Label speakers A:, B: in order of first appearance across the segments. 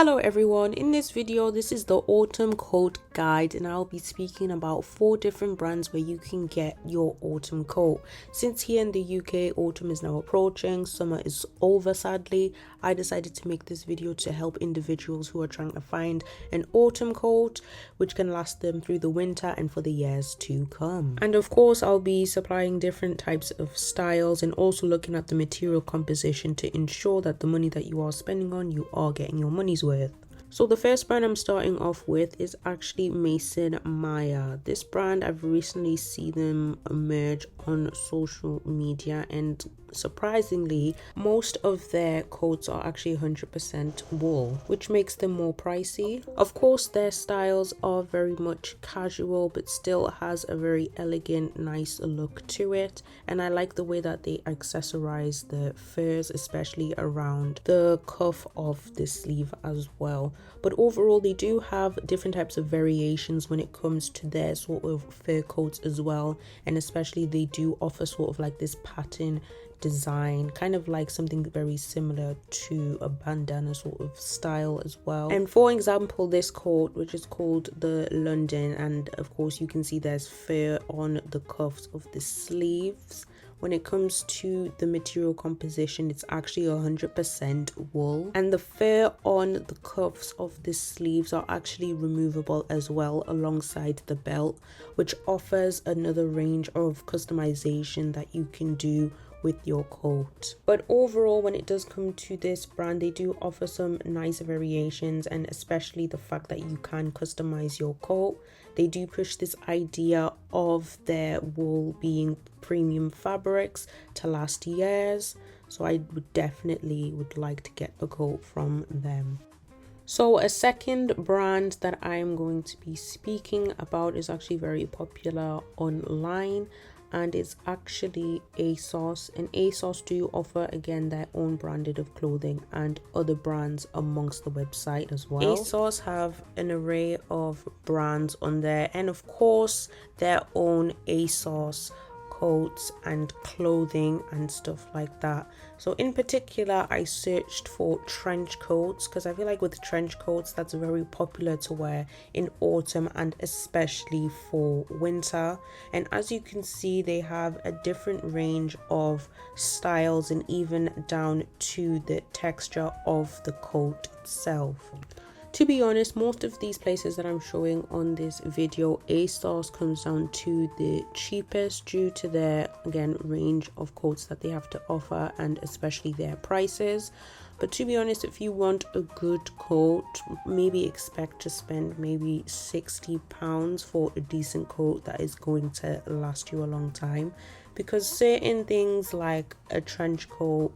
A: Hello everyone, in this video this is the autumn coat guide and I'll be speaking about 4 different brands where you can get your autumn coat. Since here in the UK autumn is now approaching, summer is over sadly, I decided to make this video to help individuals who are trying to find an autumn coat which can last them through the winter and for the years to come. And of course I'll be supplying different types of styles and also looking at the material composition to ensure that the money that you are spending on, you are getting your money's worth. So the first brand I'm starting off with is actually Mason Maya. This brand, I've recently seen them emerge on social media, and surprisingly most of their coats are actually 100% wool, which makes them more pricey. Of course their styles are very much casual but still has a very elegant, nice look to it, and I like the way that they accessorize the furs, especially around the cuff of the sleeve as well. But overall they do have different types of variations when it comes to their sort of fur coats as well, and especially they do offer sort of like this pattern design, kind of like something very similar to a bandana sort of style as well. And for example, this coat, which is called the London, and of course you can see there's fur on the cuffs of the sleeves. When it comes to the material composition, it's actually 100% wool, and the fur on the cuffs of the sleeves are actually removable as well alongside the belt, which offers another range of customization that you can do with your coat. But overall, when it does come to this brand, they do offer some nice variations, and especially the fact that you can customize your coat. They do push this idea of their wool being premium fabrics to last years, so I would definitely like to get a coat from them. So a second brand that I'm going to be speaking about is actually very popular online, and it's actually ASOS. And ASOS do offer again their own branded of clothing and other brands amongst the website as well. ASOS have an array of brands on there, and of course their own ASOS coats and clothing and stuff like that. So in particular I searched for trench coats because I feel like with trench coats that's very popular to wear in autumn and especially for winter. And as you can see, they have a different range of styles and even down to the texture of the coat itself. To be honest, most of these places that I'm showing on this video, ASOS comes down to the cheapest due to their, again, range of coats that they have to offer and especially their prices. But to be honest, if you want a good coat, maybe expect to spend maybe £60 for a decent coat that is going to last you a long time, because certain things like a trench coat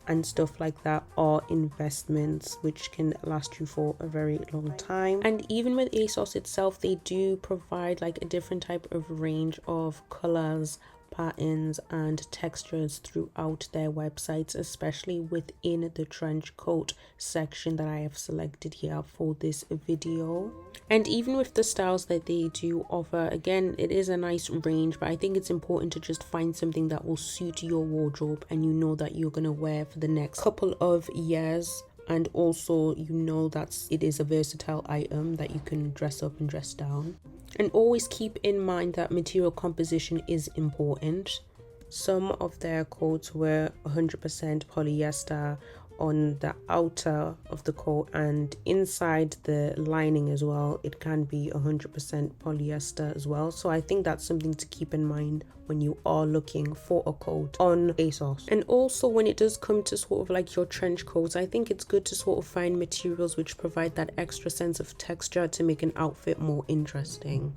A: and stuff like that are investments which can last you for a very long time. And even with ASOS itself, they do provide like a different type of range of colors, patterns and textures throughout their websites, especially within the trench coat section that I have selected here for this video. And even with the styles that they do offer, again, it is a nice range, but I think it's important to just find something that will suit your wardrobe and you know that you're gonna wear for the next couple of years. And also you know that it is a versatile item that you can dress up and dress down. And always keep in mind that material composition is important. Some of their coats were 100% polyester on the outer of the coat, and inside the lining as well it can be 100% polyester as well. So I think that's something to keep in mind when you are looking for a coat on ASOS. And also when it does come to sort of like your trench coats, I think it's good to sort of find materials which provide that extra sense of texture to make an outfit more interesting.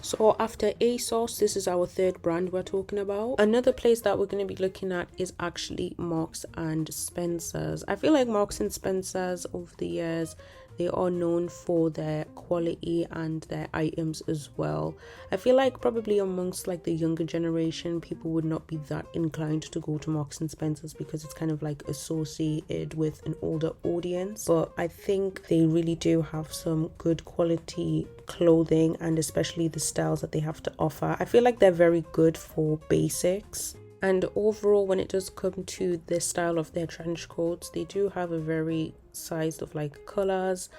A: So after ASOS, this is our third brand we're talking about. Another place that we're going to be looking at is actually Marks and Spencer's. I feel like Marks and Spencer's over the years, they are known for their quality and their items as well. I feel like probably amongst like the younger generation, people would not be that inclined to go to Marks and Spencer's because it's kind of like associated with an older audience. But I think they really do have some good quality clothing, and especially the styles that they have to offer. I feel like they're very good for basics. And overall, when it does come to the style of their trench coats, they do have a very size of like colors.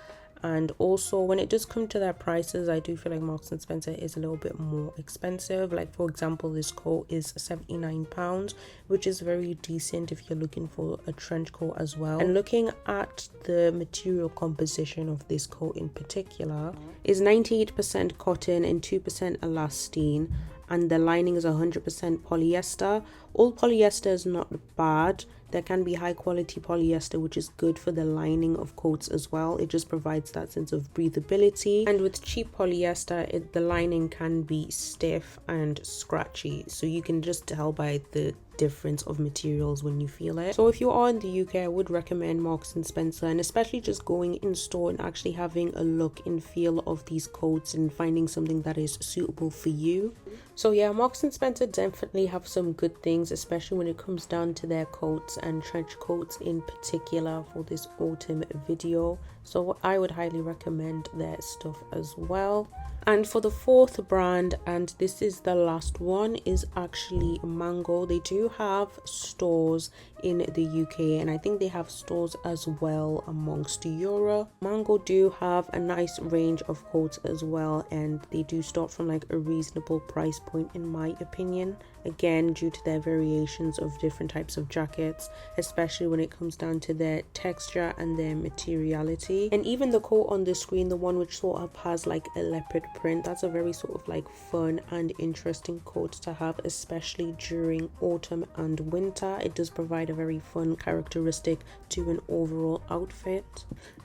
A: And also when it does come to their prices, I do feel like Marks and Spencer is a little bit more expensive. Like for example, this coat is £79, which is very decent if you're looking for a trench coat as well. And looking at the material composition of this coat in particular, is 98% cotton and 2% elastane, and the lining is 100% polyester. All polyester is not bad. There can be high quality polyester, which is good for the lining of coats as well. It just provides that sense of breathability. And with cheap polyester, the lining can be stiff and scratchy, so you can just tell by the difference of materials when you feel it. So if you are in the UK, I would recommend Marks and Spencer, and especially just going in store and actually having a look and feel of these coats and finding something that is suitable for you. So yeah, Marks and Spencer definitely have some good things, especially when it comes down to their coats and trench coats in particular for this autumn video. So I would highly recommend their stuff as well. And for the fourth brand, and this is the last one, is actually Mango. They do have stores in the UK, and I think they have stores as well amongst Europe. Mango do have a nice range of coats as well, and they do start from like a reasonable price point in my opinion, again due to their variations of different types of jackets, especially when it comes down to their texture and their materiality. And even the coat on the screen, the one which sort of has like a leopard print, that's a very sort of like fun and interesting coat to have, especially during autumn and winter. It does provide a very fun characteristic to an overall outfit.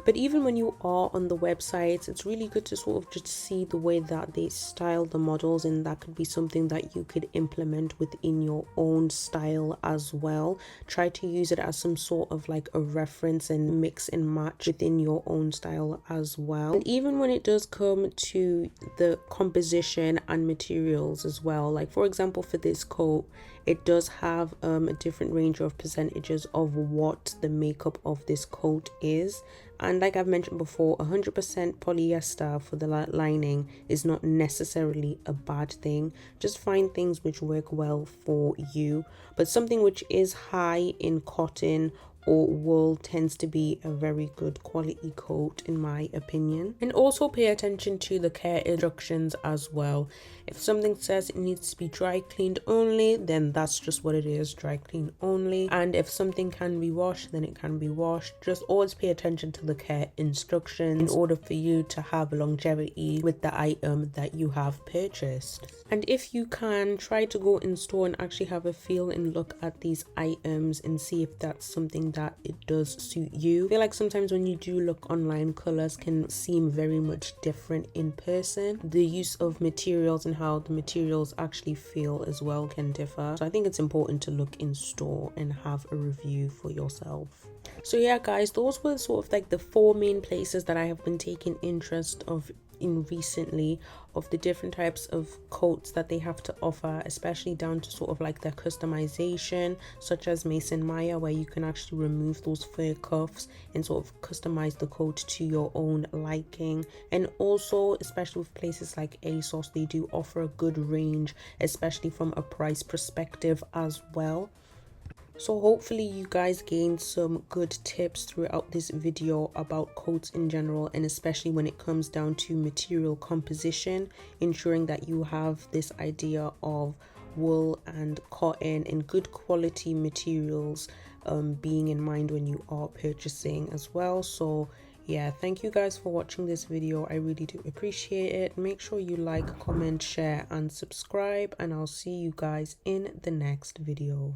A: But even when you are on the websites, it's really good to sort of just see the way that they style the models, and that could be something that you could implement within your own style as well. Try to use it as some sort of like a reference and mix and match within your own style as well. And even when it does come to the composition and materials as well, like for example for this coat, it does have a different range of percentages of what the makeup of this coat is. And like I've mentioned before, 100% polyester for the lining is not necessarily a bad thing. Just find things which work well for you. But something which is high in cotton or wool tends to be a very good quality coat in my opinion. And also pay attention to the care instructions as well. If something says it needs to be dry cleaned only, then that's just what it is, dry clean only. And if something can be washed, then it can be washed. Just always pay attention to the care instructions in order for you to have longevity with the item that you have purchased. And if you can, try to go in store and actually have a feel and look at these items and see if that's something that it does suit you. I feel like sometimes when you do look online, colors can seem very much different in person. The use of materials and how the materials actually feel as well can differ. So I think it's important to look in store and have a review for yourself. So yeah guys, those were sort of like the 4 main places that I have been taking interest in recently, of the different types of coats that they have to offer, especially down to sort of like their customization, such as Mason Maya, where you can actually remove those fur cuffs and sort of customize the coat to your own liking. And also especially with places like ASOS, they do offer a good range, especially from a price perspective as well. So hopefully you guys gained some good tips throughout this video about coats in general, and especially when it comes down to material composition, ensuring that you have this idea of wool and cotton and good quality materials being in mind when you are purchasing as well. So yeah, thank you guys for watching this video. I really do appreciate it. Make sure you like, comment, share and subscribe, and I'll see you guys in the next video.